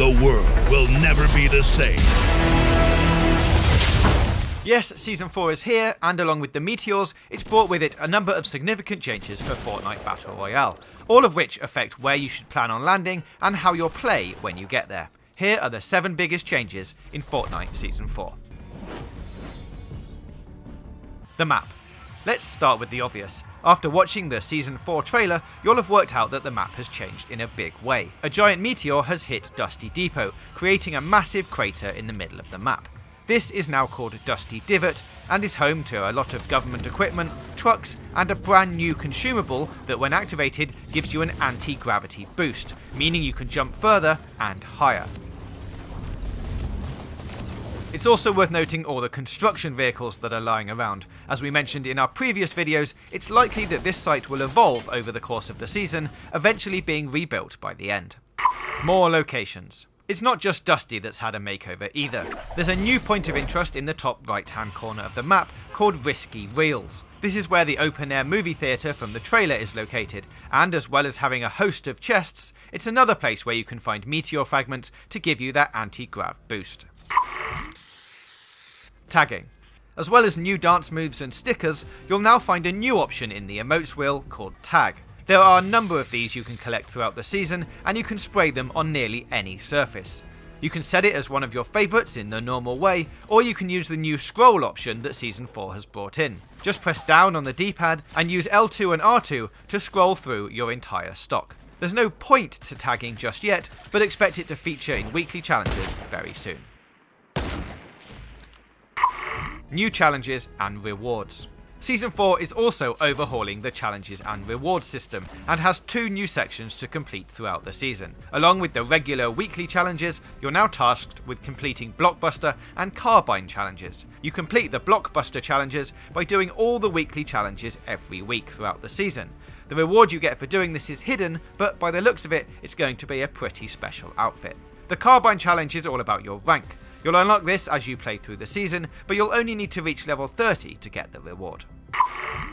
The world will never be the same. Yes, Season 4 is here, and along with the meteors, it's brought with it a number of significant changes for Fortnite Battle Royale, all of which affect where you should plan on landing and how you'll play when you get there. Here are the 7 biggest changes in Fortnite Season 4. The map. Let's start with the obvious. After watching the Season 4 trailer, you'll have worked out that the map has changed in a big way. A giant meteor has hit Dusty Depot, creating a massive crater in the middle of the map. This is now called Dusty Divot and is home to a lot of government equipment, trucks, and a brand new consumable that when activated gives you an anti-gravity boost, meaning you can jump further and higher. It's also worth noting all the construction vehicles that are lying around. As we mentioned in our previous videos, it's likely that this site will evolve over the course of the season, eventually being rebuilt by the end. More locations. It's not just Dusty that's had a makeover either. There's a new point of interest in the top right hand corner of the map called Risky Reels. This is where the open air movie theatre from the trailer is located, and as well as having a host of chests, it's another place where you can find meteor fragments to give you that anti-grav boost. Tagging. As well as new dance moves and stickers, you'll now find a new option in the emotes wheel called Tag. There are a number of these you can collect throughout the season, and you can spray them on nearly any surface. You can set it as one of your favourites in the normal way, or you can use the new scroll option that Season 4 has brought in. Just press down on the D-pad and use L2 and R2 to scroll through your entire stock. There's no point to tagging just yet, but expect it to feature in weekly challenges very soon. New challenges and rewards. Season 4 is also overhauling the challenges and rewards system and has 2 new sections to complete throughout the season. Along with the regular weekly challenges, you're now tasked with completing Blockbuster and Carbine challenges. You complete the Blockbuster challenges by doing all the weekly challenges every week throughout the season. The reward you get for doing this is hidden, but by the looks of it, it's going to be a pretty special outfit. The Carbine challenge is all about your rank. You'll unlock this as you play through the season, but you'll only need to reach level 30 to get the reward.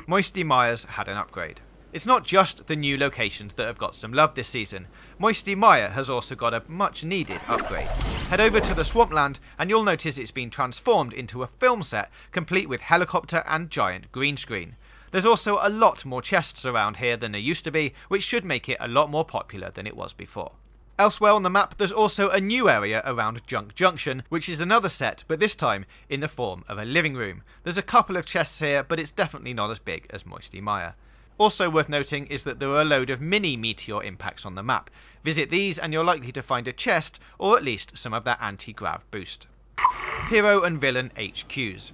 MOISTY MIRE's had an upgrade. It's not just the new locations that have got some love this season. MOISTY MIRE has also got a much needed upgrade. Head over to the Swampland and you'll notice it's been transformed into a film set complete with helicopter and giant green screen. There's also a lot more chests around here than there used to be, which should make it a lot more popular than it was before. Elsewhere on the map, there's also a new area around Junk Junction, which is another set, but this time in the form of a living room. There's a couple of chests here, but it's definitely not as big as MOISTY MIRE. Also worth noting is that there are a load of mini meteor impacts on the map. Visit these and you're likely to find a chest, or at least some of that anti-grav boost. Hero and Villain HQs.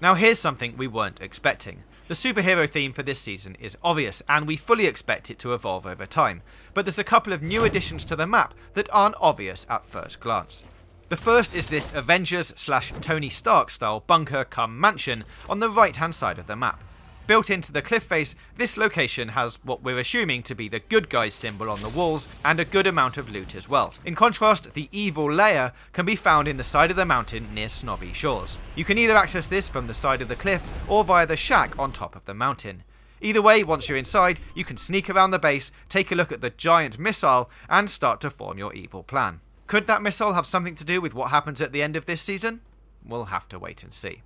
Now here's something we weren't expecting. The superhero theme for this season is obvious, and we fully expect it to evolve over time, but there's a couple of new additions to the map that aren't obvious at first glance. The first is this Avengers/Tony Stark style bunker cum mansion on the right hand side of the map. Built into the cliff face, this location has what we're assuming to be the good guys symbol on the walls and a good amount of loot as well. In contrast, the evil lair can be found in the side of the mountain near Snobby Shores. You can either access this from the side of the cliff or via the shack on top of the mountain. Either way, once you're inside, you can sneak around the base, take a look at the giant missile and start to form your evil plan. Could that missile have something to do with what happens at the end of this season? We'll have to wait and see.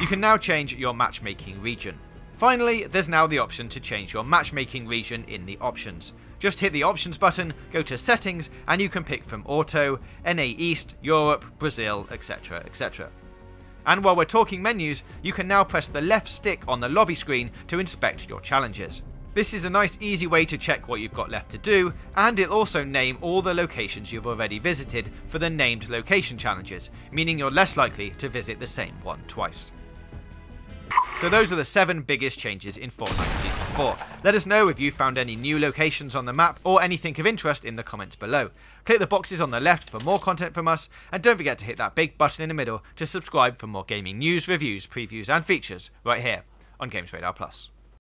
You can now change your matchmaking region. Finally, there's now the option to change your matchmaking region in the options. Just hit the options button, go to settings, and you can pick from Auto, NA East, Europe, Brazil, etc, etc. And while we're talking menus, you can now press the left stick on the lobby screen to inspect your challenges. This is a nice easy way to check what you've got left to do, and it'll also name all the locations you've already visited for the named location challenges, meaning you're less likely to visit the same one twice. So those are the 7 biggest changes in Fortnite Season 4. Let us know if you found any new locations on the map or anything of interest in the comments below. Click the boxes on the left for more content from us, and don't forget to hit that big button in the middle to subscribe for more gaming news, reviews, previews and features right here on GamesRadar+.